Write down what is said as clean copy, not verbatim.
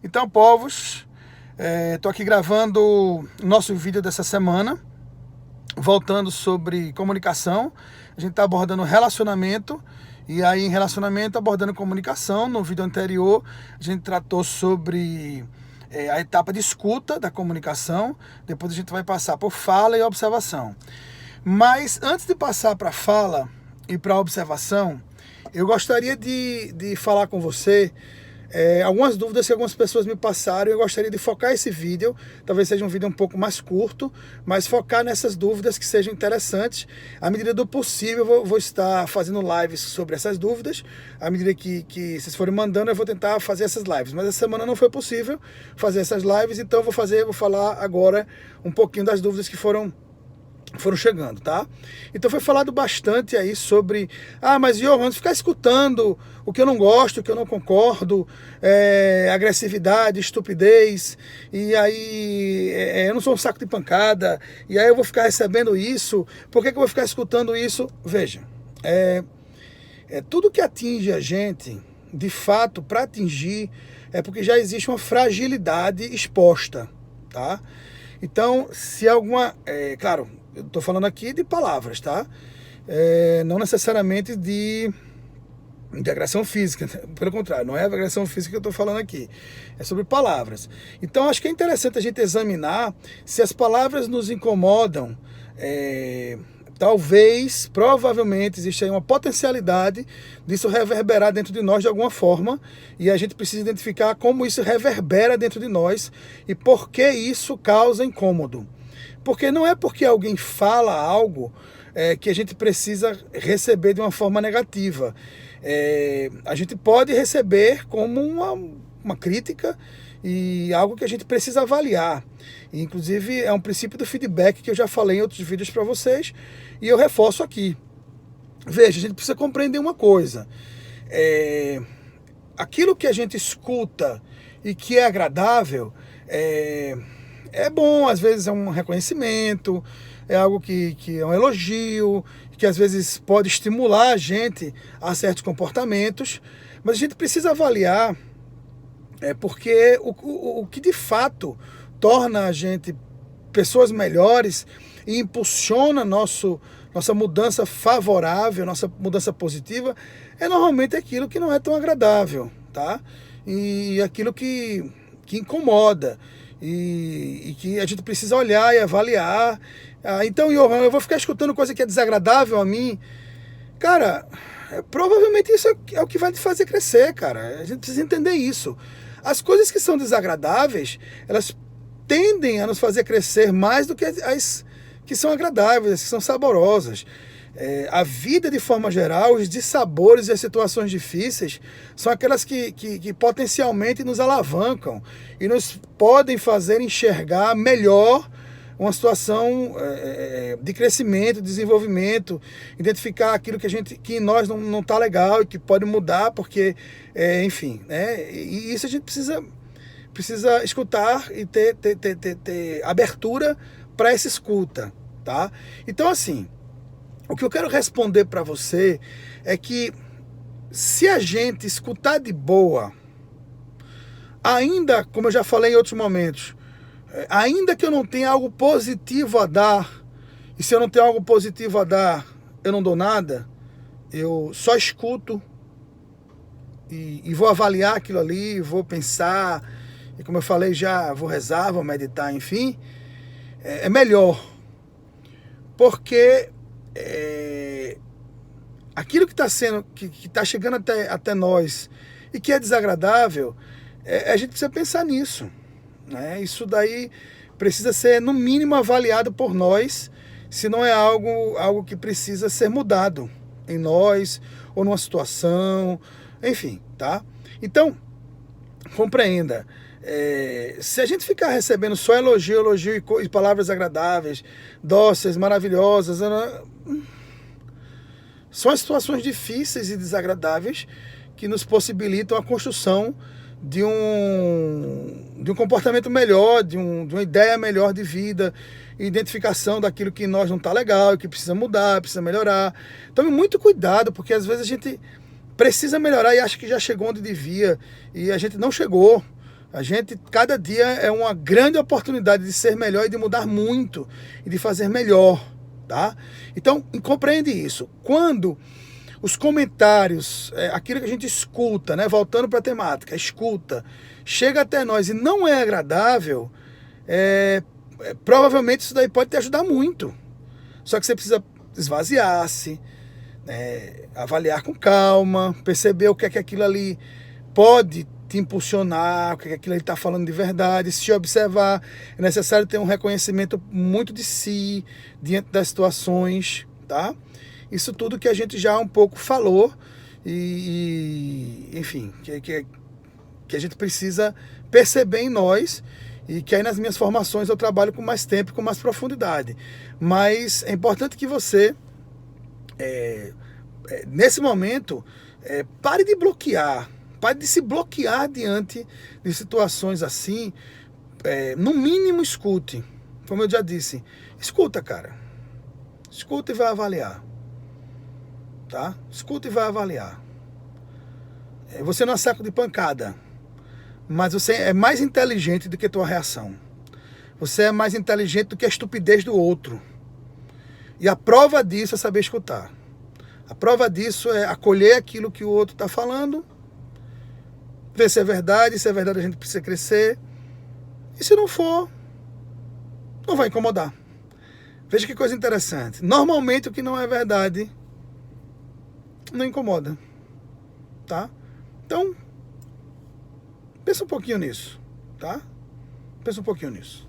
Então, povos, estou aqui gravando o nosso vídeo dessa semana, voltando sobre comunicação. A gente está abordando relacionamento, e aí em relacionamento abordando comunicação. No vídeo anterior a gente tratou sobre a etapa de escuta da comunicação, depois a gente vai passar por fala e observação. Mas antes de passar para a fala e para a observação, eu gostaria de falar com você algumas dúvidas que algumas pessoas me passaram. Eu gostaria de focar esse vídeo, talvez seja um vídeo um pouco mais curto, mas focar nessas dúvidas que sejam interessantes. À medida do possível, eu vou estar fazendo lives sobre essas dúvidas. À medida que vocês forem mandando, eu vou tentar fazer essas lives. Mas essa semana não foi possível fazer essas lives, então eu vou falar agora um pouquinho das dúvidas que foram chegando, tá? Então foi falado bastante aí sobre mas Johan, ficar escutando o que eu não gosto, o que eu não concordo, agressividade, estupidez, e aí eu não sou um saco de pancada, e aí eu vou ficar recebendo isso, por que eu vou ficar escutando isso? Veja, tudo que atinge a gente, de fato, para atingir, é porque já existe uma fragilidade exposta, tá? Então, se alguma... claro, eu estou falando aqui de palavras, tá? Não necessariamente de agressão física, pelo contrário, não é a agressão física que eu estou falando aqui, é sobre palavras. Então, acho que é interessante a gente examinar se as palavras nos incomodam. Talvez, provavelmente, existe aí uma potencialidade disso reverberar dentro de nós de alguma forma, e a gente precisa identificar como isso reverbera dentro de nós e por que isso causa incômodo. Porque não é porque alguém fala algo que a gente precisa receber de uma forma negativa. A gente pode receber como uma crítica e algo que a gente precisa avaliar. E, inclusive, é um princípio do feedback que eu já falei em outros vídeos para vocês e eu reforço aqui. Veja, a gente precisa compreender uma coisa. Aquilo que a gente escuta e que é agradável é bom, às vezes é um reconhecimento, é algo que é um elogio, que às vezes pode estimular a gente a certos comportamentos, mas a gente precisa avaliar porque o que de fato torna a gente pessoas melhores e impulsiona nossa mudança favorável, nossa mudança positiva, é normalmente aquilo que não é tão agradável, tá? E aquilo que incomoda. E que a gente precisa olhar e avaliar. Então, Johan, eu vou ficar escutando coisa que é desagradável a mim. Cara, provavelmente isso é o que vai te fazer crescer, cara. A gente precisa entender isso. As coisas que são desagradáveis, elas tendem a nos fazer crescer mais do que as que são agradáveis, as que são saborosas. A vida, de forma geral, os dissabores e as situações difíceis são aquelas que potencialmente nos alavancam e nos podem fazer enxergar melhor uma situação de crescimento, desenvolvimento, identificar aquilo que em nós não está legal e que pode mudar, porque, enfim, e isso a gente precisa escutar e ter abertura para essa escuta, tá? Então, assim, o que eu quero responder para você é que se a gente escutar de boa, ainda, como eu já falei em outros momentos, ainda que eu não tenha algo positivo a dar, e se eu não tenho algo positivo a dar, eu não dou nada, eu só escuto e vou avaliar aquilo ali, vou pensar, e como eu falei já, vou rezar, vou meditar, enfim, é melhor. Porque aquilo que está chegando até nós e que é desagradável, a gente precisa pensar nisso, né? Isso daí precisa ser no mínimo avaliado por nós, se não é algo que precisa ser mudado em nós ou numa situação, enfim, tá? Então, compreenda. Se a gente ficar recebendo só elogio e palavras agradáveis, dóceis, maravilhosas, são as situações difíceis e desagradáveis que nos possibilitam a construção de um comportamento melhor, de uma ideia melhor de vida, identificação daquilo que em nós não está legal, que precisa mudar, precisa melhorar. Tome muito cuidado, porque às vezes a gente precisa melhorar e acha que já chegou onde devia, e a gente não chegou. A gente, cada dia é uma grande oportunidade de ser melhor e de mudar muito e de fazer melhor, tá? Então, compreende isso. Quando os comentários, aquilo que a gente escuta, né, voltando para a temática, escuta, chega até nós e não é agradável, provavelmente isso daí pode te ajudar muito. Só que você precisa esvaziar-se, avaliar com calma, perceber o que é que aquilo ali pode te impulsionar, o que é que aquilo ali está falando de verdade, se observar. É necessário ter um reconhecimento muito de si, diante das situações, tá? Isso tudo que a gente já um pouco falou enfim, que a gente precisa perceber em nós, e que aí nas minhas formações eu trabalho com mais tempo e com mais profundidade. Mas é importante que você, nesse momento, pare de bloquear, pare de se bloquear diante de situações assim. No mínimo escute, como eu já disse, escuta, cara, escuta e vai avaliar, tá? Escuta e vai avaliar. Você não é saco de pancada, mas você é mais inteligente do que a tua reação. Você é mais inteligente do que a estupidez do outro. E a prova disso é saber escutar. A prova disso é acolher aquilo que o outro está falando, ver se é verdade a gente precisa crescer. E se não for, não vai incomodar. Veja que coisa interessante. Normalmente o que não é verdade não incomoda, tá? Então, pensa um pouquinho nisso, tá? Pensa um pouquinho nisso.